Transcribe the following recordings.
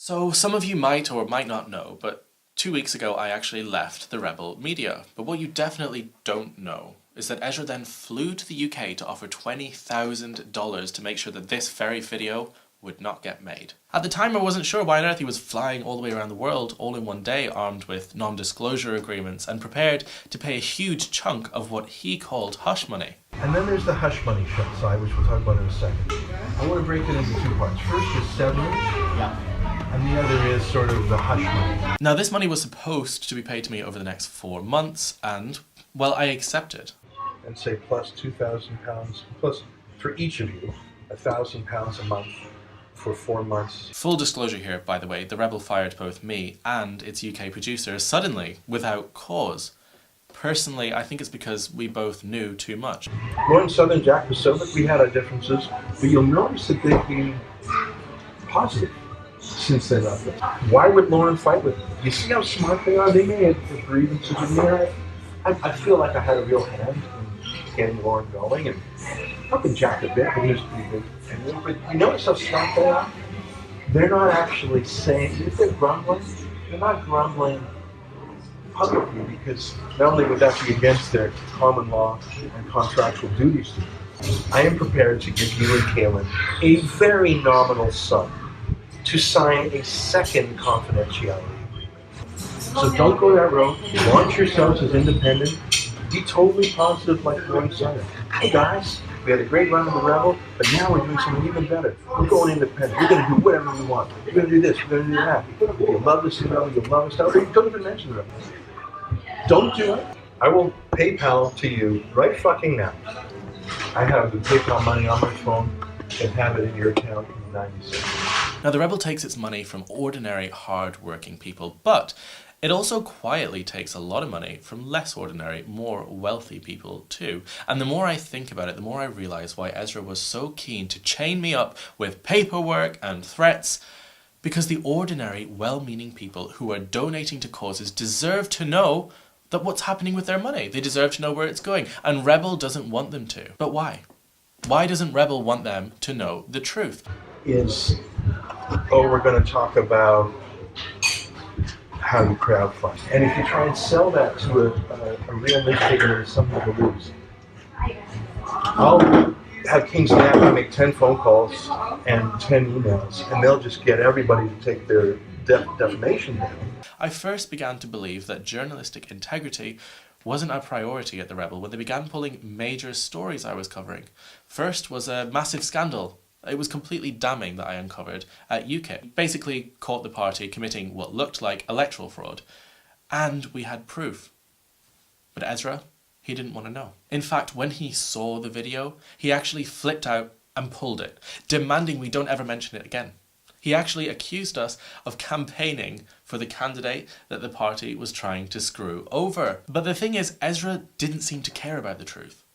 So some of you might or might not know, but 2 weeks ago I actually left the Rebel Media. But what you definitely don't know is that Ezra then flew to the UK to offer $20,000 to make sure that this very video would not get made. At the time I wasn't sure why on earth he was flying all the way around the world all in one day, armed with non-disclosure agreements and prepared to pay a huge chunk of what he called hush money. And then there's the hush money side, which we'll talk about in a second. I want to break it into two parts. First is severance. Yeah. And the other is sort of the hush money. Now this money was supposed to be paid to me over the next 4 months and, well, I accepted. And say plus £2,000, plus for each of you, £1,000 a month for 4 months. Full disclosure here, by the way, the Rebel fired both me and its UK producer suddenly, without cause. Personally, I think it's because we both knew too much. Lauren Southern, Jack Posobiec, we had our differences, but you'll notice that they've been positive since they left us. Why would Lauren fight with them? You see how smart they are? They may have grievances in there. I feel like I had a real hand in getting Lauren going, and helping Jack a bit, but he was pretty big. But you notice how smart they are? They're not actually saying, if they're grumbling, they're not grumbling publicly, because not only would that be against their common law and contractual duties to them, I am prepared to give you and Kaylin a very nominal sum to sign a second confidentiality agreement. So don't go that road. Launch yourselves as independent. Be totally positive like Lauren said. Hey guys, we had a great run of the Rebel, but now we're doing something even better. We're going independent. We're going to do whatever we want. We're going to do this. We're going to do that. If you love this Rebel, you'll love us. Or you don't even mention the Rebel. Don't do it. I will PayPal to you right fucking now. I have the PayPal money on my phone and have it in your account in 90 seconds. Now the Rebel takes its money from ordinary, hard-working people, but it also quietly takes a lot of money from less ordinary, more wealthy people too. And the more I think about it, the more I realise why Ezra was so keen to chain me up with paperwork and threats, because the ordinary, well-meaning people who are donating to causes deserve to know that what's happening with their money. They deserve to know where it's going, and Rebel doesn't want them to. But why? Why doesn't Rebel want them to know the truth? We're going to talk about how you crowdfund. And if you try and sell that to a real newspaper that somebody believes, I'll have King's Gap make 10 phone calls and 10 emails, and they'll just get everybody to take their defamation down. I first began to believe that journalistic integrity wasn't a priority at the Rebel when they began pulling major stories I was covering. First was a massive scandal. It was completely damning that I uncovered at UKIP. Basically caught the party committing what looked like electoral fraud. And we had proof. But Ezra, he didn't want to know. In fact, when he saw the video, he actually flipped out and pulled it, demanding we don't ever mention it again. He actually accused us of campaigning for the candidate that the party was trying to screw over. But the thing is, Ezra didn't seem to care about the truth.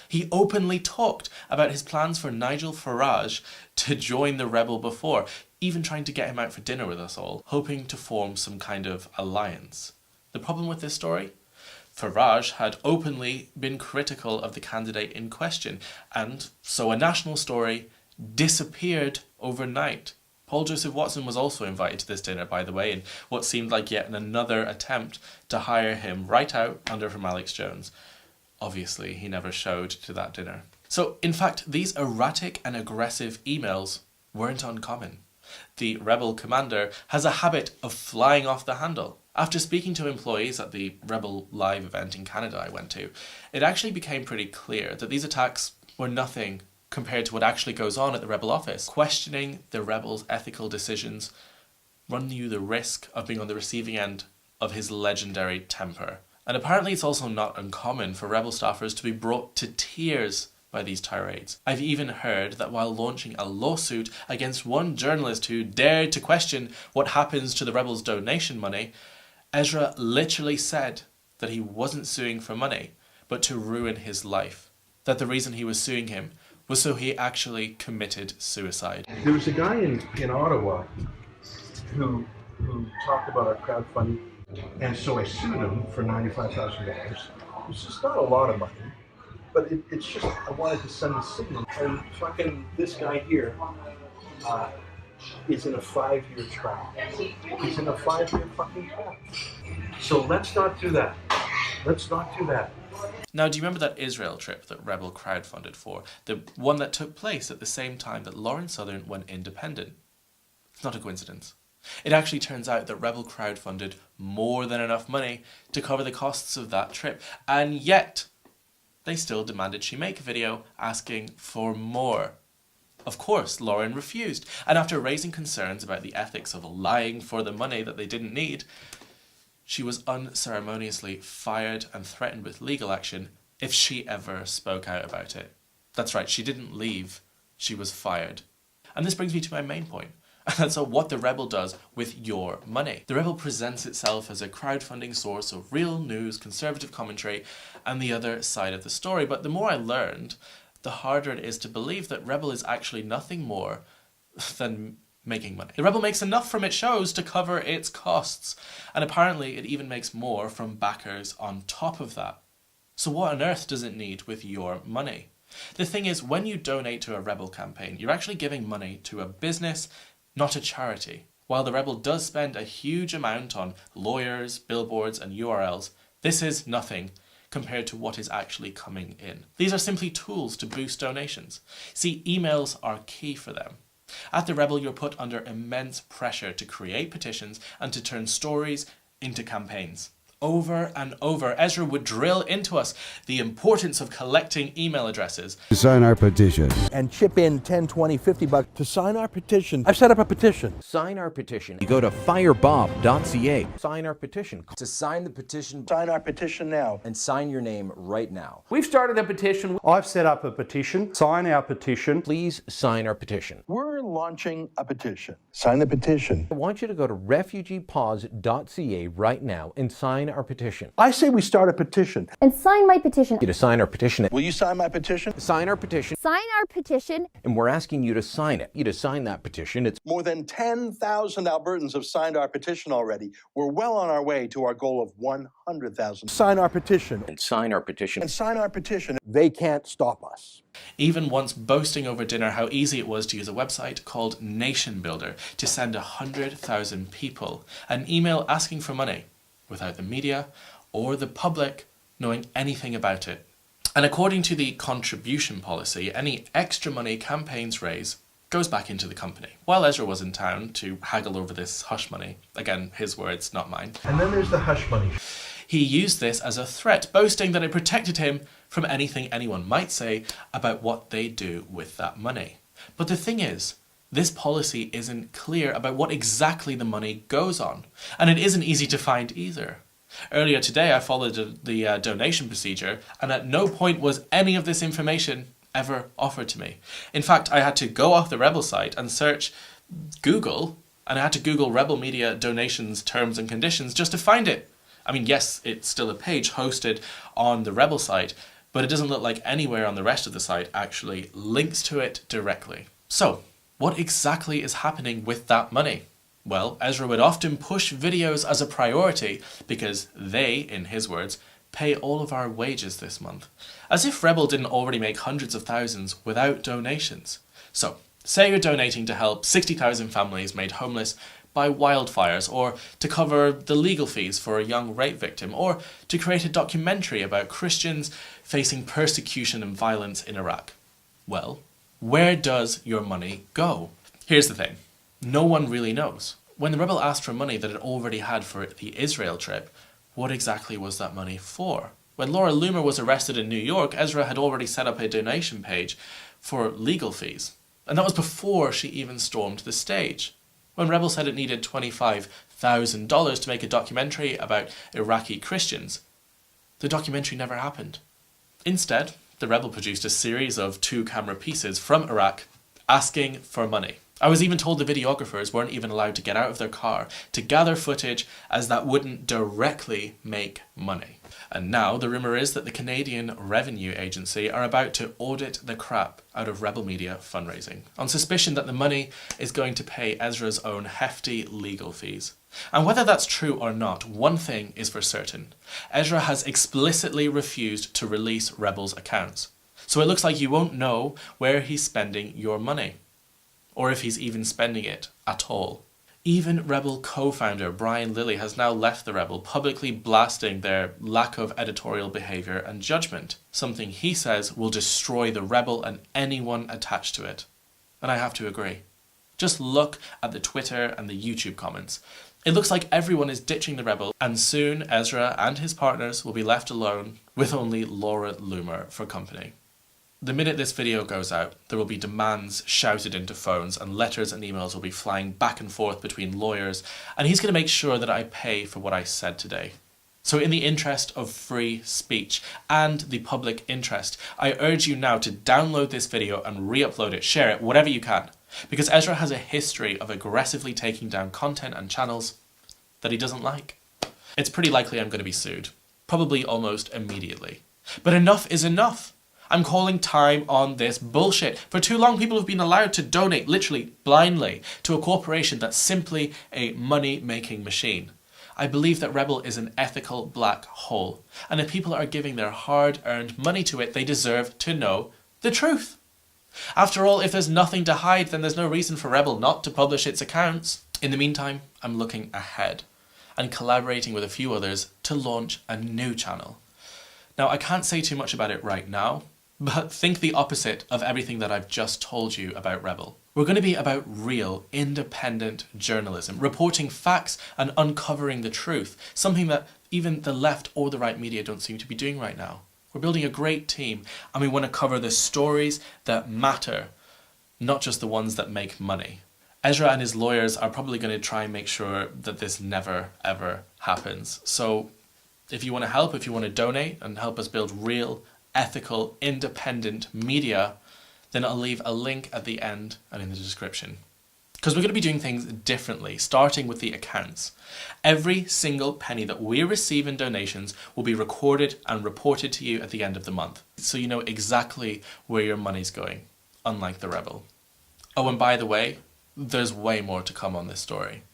He openly talked about his plans for Nigel Farage to join the Rebel before, even trying to get him out for dinner with us all, hoping to form some kind of alliance. The problem with this story? Farage had openly been critical of the candidate in question, and so a national story disappeared overnight. Paul Joseph Watson was also invited to this dinner, by the way, in what seemed like yet another attempt to hire him right out under from Alex Jones. Obviously, he never showed to that dinner. So, in fact, these erratic and aggressive emails weren't uncommon. The Rebel commander has a habit of flying off the handle. After speaking to employees at the Rebel Live event in Canada I went to, it actually became pretty clear that these attacks were nothing compared to what actually goes on at the Rebel office. Questioning the Rebel's ethical decisions run you the risk of being on the receiving end of his legendary temper. And apparently it's also not uncommon for Rebel staffers to be brought to tears by these tirades. I've even heard that while launching a lawsuit against one journalist who dared to question what happens to the Rebels' donation money, Ezra literally said that he wasn't suing for money, but to ruin his life. That the reason he was suing him was so he actually committed suicide. There was a guy in Ottawa who talked about our crowdfunding, and so I sued him for $95,000, which is not a lot of money, but it's just, I wanted to send a signal. And fucking this guy here is in a 5-year trap. He's in a 5-year fucking trap. So let's not do that. Let's not do that. Now, do you remember that Israel trip that Rebel crowdfunded for? The one that took place at the same time that Lauren Southern went independent? It's not a coincidence. It actually turns out that Rebel crowdfunded more than enough money to cover the costs of that trip, and yet they still demanded she make a video asking for more. Of course, Lauren refused, and after raising concerns about the ethics of lying for the money that they didn't need, she was unceremoniously fired and threatened with legal action if she ever spoke out about it. That's right, she didn't leave, she was fired. And this brings me to my main point. And that's what the Rebel does with your money. The Rebel presents itself as a crowdfunding source of real news, conservative commentary, and the other side of the story. But the more I learned, the harder it is to believe that Rebel is actually nothing more than making money. The Rebel makes enough from its shows to cover its costs, and apparently it even makes more from backers on top of that. So what on earth does it need with your money? The thing is, when you donate to a Rebel campaign, you're actually giving money to a business, not a charity. While the Rebel does spend a huge amount on lawyers, billboards, and URLs, this is nothing compared to what is actually coming in. These are simply tools to boost donations. See, emails are key for them. At the Rebel, you're put under immense pressure to create petitions and to turn stories into campaigns. Over and over, Ezra would drill into us the importance of collecting email addresses. To sign our petition. And chip in 10, 20, 50 bucks to sign our petition. I've set up a petition. Sign our petition. You go to firebob.ca. Sign our petition. To sign the petition, Sign our petition now. and sign your name right now. We've started a petition. I've set up a petition. Sign our petition. Please sign our petition. We're launching a petition. Sign the petition. I want you to go to refugeepause.ca right now and sign our petition. I say we start a petition. And sign my petition. You to sign our petition. Will you sign my petition? Sign our petition, Sign our petition. and we're asking you to sign it. You to sign that petition. It's More than 10,000 Albertans have signed our petition already. We're well on our way to our goal of 100,000. Sign our petition. and sign our petition. And sign our petition. They can't stop us. Even once boasting over dinner how easy it was to use a website called Nation Builder to send 100,000 people an email asking for money, without the media or the public knowing anything about it. And according to the contribution policy, any extra money campaigns raise goes back into the company. While Ezra was in town to haggle over this hush money, again, his words, not mine, And then there's the hush money. he used this as a threat, boasting that it protected him from anything anyone might say about what they do with that money. But the thing is, this policy isn't clear about what exactly the money goes on, and it isn't easy to find either. Earlier today, I followed the donation procedure, and at no point was any of this information ever offered to me. In fact, I had to go off the Rebel site and search Google, and I had to Google Rebel Media donations terms and conditions just to find it. I mean, yes, it's still a page hosted on the Rebel site, but it doesn't look like anywhere on the rest of the site actually links to it directly. So, what exactly is happening with that money? Well, Ezra would often push videos as a priority because they, in his words, pay all of our wages this month. As if Rebel didn't already make hundreds of thousands without donations. So, say you're donating to help 60,000 families made homeless by wildfires, or to cover the legal fees for a young rape victim, or to create a documentary about Christians facing persecution and violence in Iraq. Well, where does your money go? Here's the thing. No one really knows. When the Rebel asked for money that it already had for the Israel trip, what exactly was that money for? When Laura Loomer was arrested in New York, Ezra had already set up a donation page for legal fees. And that was before she even stormed the stage. When Rebel said it needed $25,000 to make a documentary about Iraqi Christians, the documentary never happened. Instead, the Rebel produced a series of 2-camera pieces from Iraq asking for money. I was even told the videographers weren't even allowed to get out of their car to gather footage, as that wouldn't directly make money. And now the rumour is that the Canadian Revenue Agency are about to audit the crap out of Rebel Media fundraising, on suspicion that the money is going to pay Ezra's own hefty legal fees. And whether that's true or not, one thing is for certain. Ezra has explicitly refused to release Rebel's accounts. So it looks like you won't know where he's spending your money. or if he's even spending it at all. Even Rebel co-founder Brian Lilley has now left the Rebel, publicly blasting their lack of editorial behaviour and judgment, something he says will destroy the Rebel and anyone attached to it. And I have to agree. Just look at the Twitter and the YouTube comments. It looks like everyone is ditching the Rebel, and soon Ezra and his partners will be left alone with only Laura Loomer for company. The minute this video goes out, there will be demands shouted into phones and letters and emails will be flying back and forth between lawyers, and he's going to make sure that I pay for what I said today. So in the interest of free speech and the public interest, I urge you now to download this video and re-upload it, share it, whatever you can, because Ezra has a history of aggressively taking down content and channels that he doesn't like. It's pretty likely I'm going to be sued, probably almost immediately. But enough is enough. I'm calling time on this bullshit. For too long, people have been allowed to donate, literally blindly, to a corporation that's simply a money-making machine. I believe that Rebel is an ethical black hole, and if people are giving their hard-earned money to it, they deserve to know the truth. After all, if there's nothing to hide, then there's no reason for Rebel not to publish its accounts. In the meantime, I'm looking ahead and collaborating with a few others to launch a new channel. Now, I can't say too much about it right now, but think the opposite of everything that I've just told you about Rebel. We're going to be about real, independent journalism, reporting facts and uncovering the truth, something that even the left or the right media don't seem to be doing right now. We're building a great team, and we want to cover the stories that matter, not just the ones that make money. Ezra and his lawyers are probably going to try and make sure that this never, ever happens. So if you want to help, if you want to donate and help us build real, ethical, independent media, then I'll leave a link at the end and in the description. Because we're going to be doing things differently, starting with the accounts. Every single penny that we receive in donations will be recorded and reported to you at the end of the month, so you know exactly where your money's going, unlike the Rebel. Oh, and by the way, there's way more to come on this story.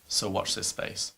So watch this space.